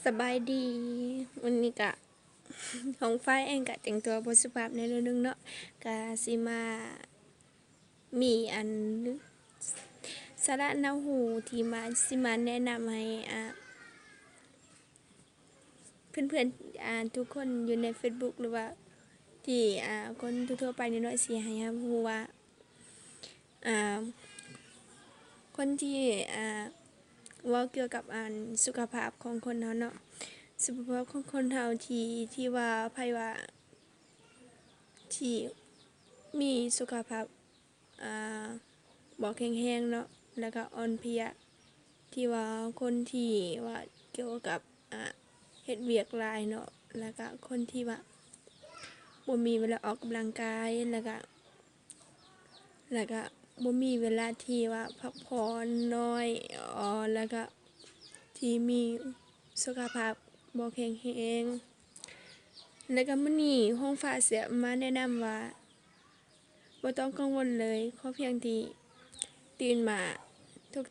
สบายดีวันนี้กะของฝ้ายเองกะแต่งตัวบ่สุภาพในเรื่องนึงเนาะกะสิมามีอันสาระแนวหูที่สิมาแนะนำให้เพื่อนๆทุกคนอยู่ใน Facebook หรือว่าที่คนทั่วๆไปนี่เนาะสิให้ฮู้ว่าอ่าคนที่เว้าเกี่ยวกับสุขภาพของคนเฮาเนาะสุขภาพของคนเฮาที่ว่าไผว่าที่มีสุขภาพอ่าบ่แข็งแรงเนาะแล้วก็อ่อนเพลียที่ว่าคนที่ว่าเกี่ยวกับเฮ็ดเวียกหลายเนาะแล้วก็คนที่ว่าบ่มีเวลาออกกำลังกายแล้วก็บ่มีเวลาที่ว่าพักผ่อนน้อยแล้วก็ที่มีสุขภาพบ่แข็งแรงแล้วก็มื้อนี้เราฟ้าสิมาแนะนำว่าบ่ต้องกังวลเลยขอเพียงที่ตื่นมา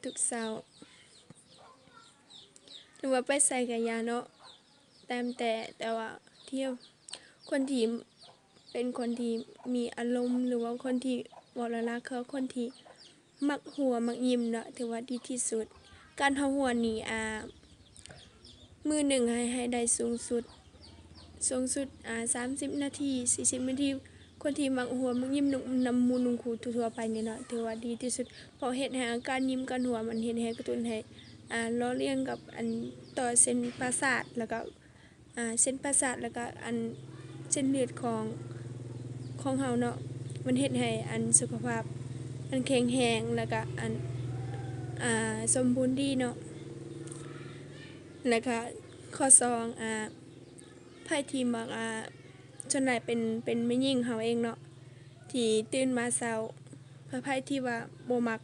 ทุกๆเช้าหรือว่าไปไสก็อย่าเนาะแต่ว่าที่คนที่เป็นคนที่มีอารมณ์หรือว่าคนที่เว้าแล้วคือคนที่มักหัวมักยิ้มเนาะถือว่าดีที่สุดการเฮาหัวนี่มื้อหนึ่งให้ได้สูงสุด30นาที40นาทีคนที่มักหัวมักยิ้มนำหมู่คู่ทั่วๆไปนี่เนาะถือว่าดีที่สุดเพราะเฮ็ดให้อาการยิ้มการหัวมันเฮ็ดให้กระตุ้นให้ล้อเลียงกับต่อเส้นประสาทแล้วก็เส้นประสาทแล้วก็เส้นเลือดของเฮาเนาะมันเฮ็ดให้สุขภาพแข็งแรงแล้วก็สมบูรณ์ดีเนาะแล้วก็ข้อ2ไผที่มักส่วนใหญ่เป็นแม่หญิงเฮาเองเนาะที่ตื่นมาเช้าไผที่ว่าบ่มัก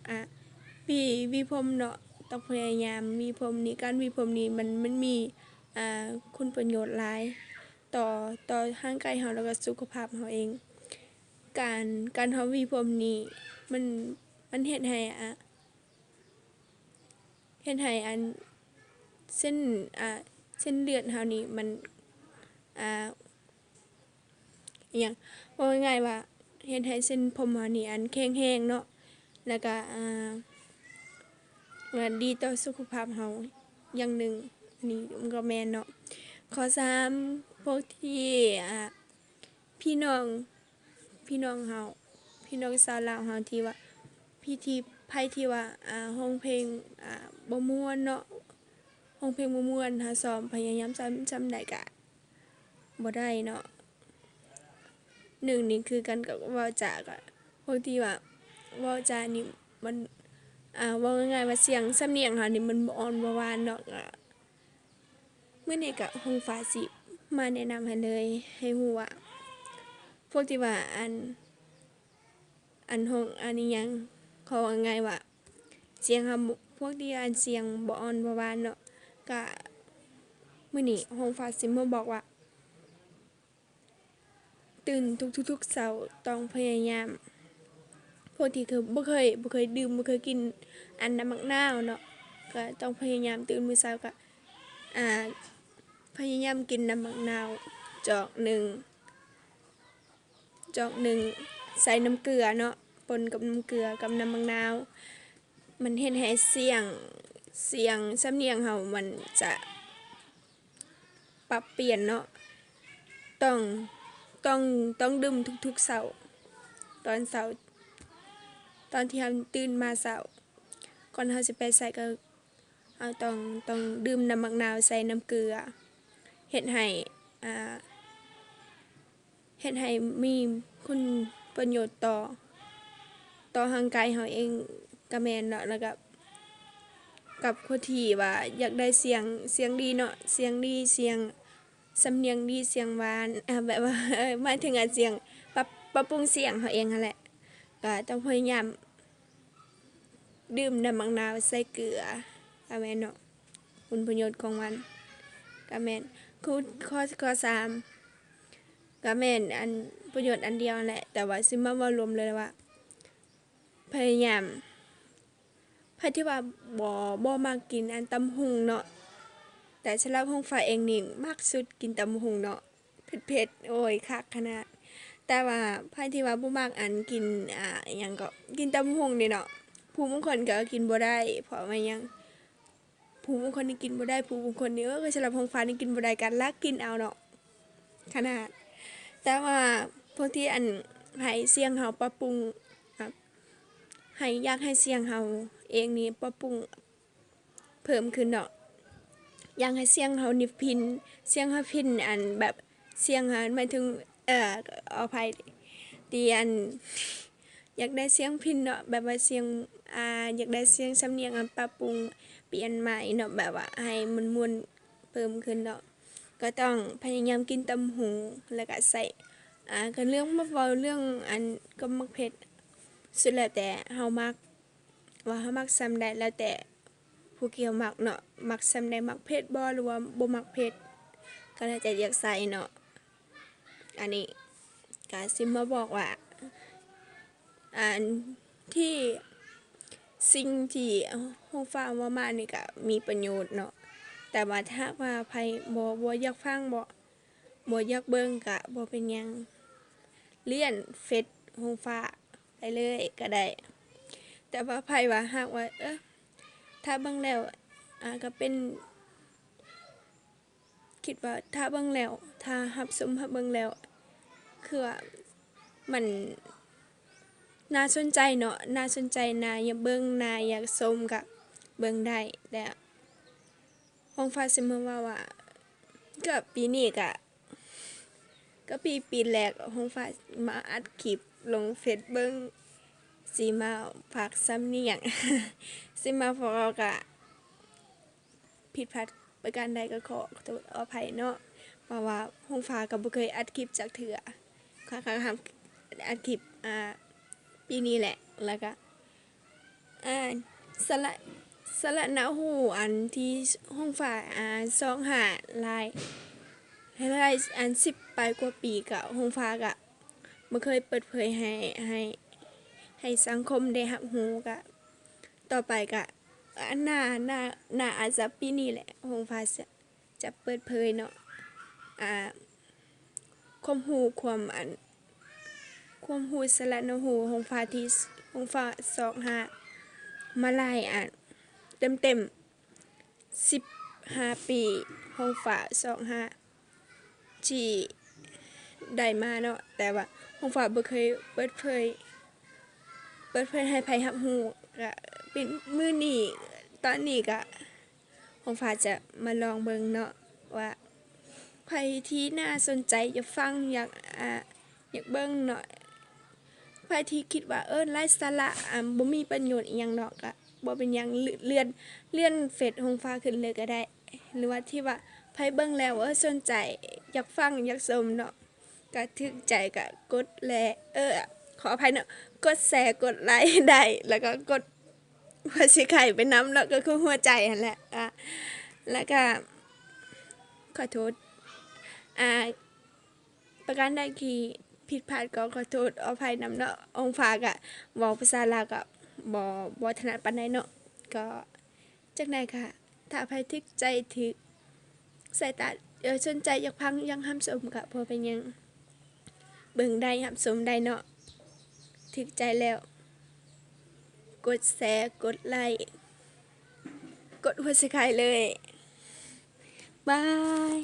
หวีผมเนาะต้องพยายามหวีผมนี่การหวีผมนี่มันมีคุณประโยชน์หลายต่อร่างกายเฮาแล้วก็สุขภาพเฮาเองการเฮาหวีผมนี่มันเฮ็ดให้เส้นเส้นเลือดเฮานี่มันอิหยังว่าง่ายๆว่าเฮ็ดให้เส้นผมเฮานี่แข็งแรงเนาะแล้วก็ว่าดีต่อสุขภาพเฮาอย่างหนึ่งนี่มันก็แม่นเนาะข้อ3พวกที่พี่น้องเฮาพี่น้องชาวลาวเฮาที่ว่าไผที่ว่าร้องเพลงบ่ม่วนเนาะร้องเพลงบ่ม่วนถ้าซ้อมพยายามซ้ำใดก็บ่ได้เนาะ1นี่คือกันกับเว้าจาก็พวกที่ว่าเว้าจานี่มันเว้าง่ายๆว่าเสียงสำเนียงเฮานี่มันบ่อ่อนบ่หวานเนาะมื้อนี้ก็คงฟ้าสิมาแนะนำให้เลยให้ฮู้ว่าพวกที่ว่าร้องอิหยังเขาว่าง่ายว่าเสียงเฮาพวกที่เสียงบ่อ่อนบ่หวานเนาะก็มื้อนี้ร้องฟ้าสิมาบอกว่าตื่นทุกๆเช้าต้องพยายามพวกที่คือบ่เคยดื่มบ่เคยกินน้ำมะนาวเนาะก็ต้องพยายามตื่นมื้อเช้าก็อ่าพยายามกินน้ำมะนาวจอกหนึ่งใส่น้ำเกลือเนาะปนกับน้ำเกลือกับน้ำมะนาวมันเฮ็ดให้เสียงสำเนียงเฮามันจะปรับเปลี่ยนเนาะต้องต้องดื่มทุกๆเช้าตอนเช้าตอนที่เฮาตื่นมาเช้าก่อนเฮาสิไปไสก็เฮาต้องดื่มน้ำมะนาวใส่น้ำเกลือเฮ็ดให้มีคุณประโยชน์ต่อร่างกายเฮาเองก็แม่นเนาะแล้วก็กับคนที่ว่าอยากได้เสียงดีเนาะเสียงดีเสียงสำเนียงดีเสียงหวานแบบว่าหมายถึงเสียงปรับปรุงเสียงเฮาเองนั่นแหละก็ต้องพยายามดื่มน้ำมะนาวใส่เกลือก็แม่นเนาะคุณประโยชน์ของมันก็แม่นข้อ3ก็แม่นประโยชน์อันเดียวนั่นแหละแต่ว่าสิมาเว้ารวมเลยว่าพยายามไผที่ว่าบ่มักกินตำหุงเนาะ แต่สำหรับของฝ่ายเองนี่มักสุดกินตำบักหุ่งเนาะเผ็ดๆโอ้ยคักขนาดแต่ว่าไผที่ว่าบ่มักอันกินอิหยังก็กินตำบักหุ่งนี่เนาะผู้บางคนก็กินบ่ได้เพราะว่าหยังผู้บางคนนี่กินบ่ได้ผู้บางคนนี่สำหรับของฝ่ายนี่กินบ่ได้ก็ลักกินเอาเนาะขนาดแต่ว่าพวกที่อันให้เสียงเฮาปรับปรุงครับให้อยากให้เสียงเฮาเองนี่ปรับปรุงเพิ่มขึ้นเนาะอยากให้เสียงเฮานี่พินเสียงเฮาพินอันแบบเสียงเฮาหมายถึงขออภัยที่อันอยากได้เสียงพินเนาะแบบว่าเสียงอยากได้เสียงสำเนียงอันปรับปรุงเปลี่ยนใหม่เนาะแบบว่าให้มันม่วนเพิ่มขึ้นเนาะก็ต้องพยายามกินตำบักหุ่งแล้วก็ใส่ก็เรื่องมาเว้าเรื่องอันก็มักเผ็ดสุดแล้วแต่เฮามักว่าเฮามักส่ำใดแล้วแต่ผู้เกี่ยวมักเนาะมักส่ำใดมักเผ็ดบ่หรือว่าบ่มักเผ็ดก็แล้วแต่อยากใส่เนาะอันนี้ก็สิมาบอกว่าอันที่สิ่งที่เราฟังมานี่ก็มีประโยชน์เนาะแต่ว่าถ้าว่าไผบ่อยากฟังบ่อยากเบิ่งก็บ่เป็นหยังเลื่อนเฟซเราฟ้าไปเลยก็ได้แต่ว่าไผว่าหากว่าถ้าเบิ่งแล้วก็เป็นคิดว่าถ้าเบิ่งแล้วถ้ารับชมรับเบิ่งแล้วคือว่ามันน่าสนใจเนาะน่าสนใจน่าอยากเบิ่งน่าอยากชมก็เบิ่งได้แต่ของฟ้าสิมาว่าก็ปีนี้ก็ปีแรกของฟ้ามาอัดคลิปลงเฟซเบิ่งสิมาฝากสำเนียง สิมาพอก็ผิดพลาดประการใดก็ขอโทษขออภัยเนาะเพราะว่าของฟ้าก็บ่เคยอัดคลิปจักเทื่อค่ะทำอัดคลิปปีนี้แหละแล้วก็สละสละณหูอันที่ห้องฝ่าย25ลายอัน10ปลายกว่าปีก็ห้องฟ้าก็บ่เคยเปิดเผยให้สังคมได้รับรู้ก็ต่อไปก็อันน่าอาจจะปีนี้แหละห้องฟ้าจะเปิดเผยเนาะความรู้ความรู้สละณหูห้องฟ้าที่ห้องฟ้า25มาลายเต็ม15ปีห้องฟ้า25ที่ได้มาเนาะแต่ว่าห้องฟ้าบ่เคยเปิดเผยให้ไผรับรู้ก็เป็นมื้อนี้ตอนนี้ก็ห้องฟ้าจะมาลองเบิ่งเนาะว่าไผที่น่าสนใจอยากฟังอยากเบิ่งเนาะไผที่คิดว่าไร้สาระบ่มีประโยชน์อิหยังเนาะก็บ่เป็นหยังเลื่อนเฟซห้องฟ้าขึ้นเลยก็ได้หรือว่าที่ว่าไผเบิ่งแล้วสนใจอยากฟังอยากชมเนาะก็ถึกใจก็กดแลขออภัยเนาะกดแชร์กดไลค์ได้แล้วก็กดหัวสิไข่ไปนำแล้วก็คือหัวใจนั่นแหละแล้วก็ขอโทษประการใดที่ผิดพลาดก็ขอโทษอภัยนำเนาะองฟ้าก็เว้าภาษาลาวก็บ่ถนัดปานใดเนาะก็จักใดค่ะถ้าไผถึกใจถึกสายตาสนใจอยากฟังอยากรับชมก็บ่เป็นหยังเบิ่งได้รับชมได้เนาะถึกใจแล้วกดแชร์กดไลค์กดหัวใจเลยบาย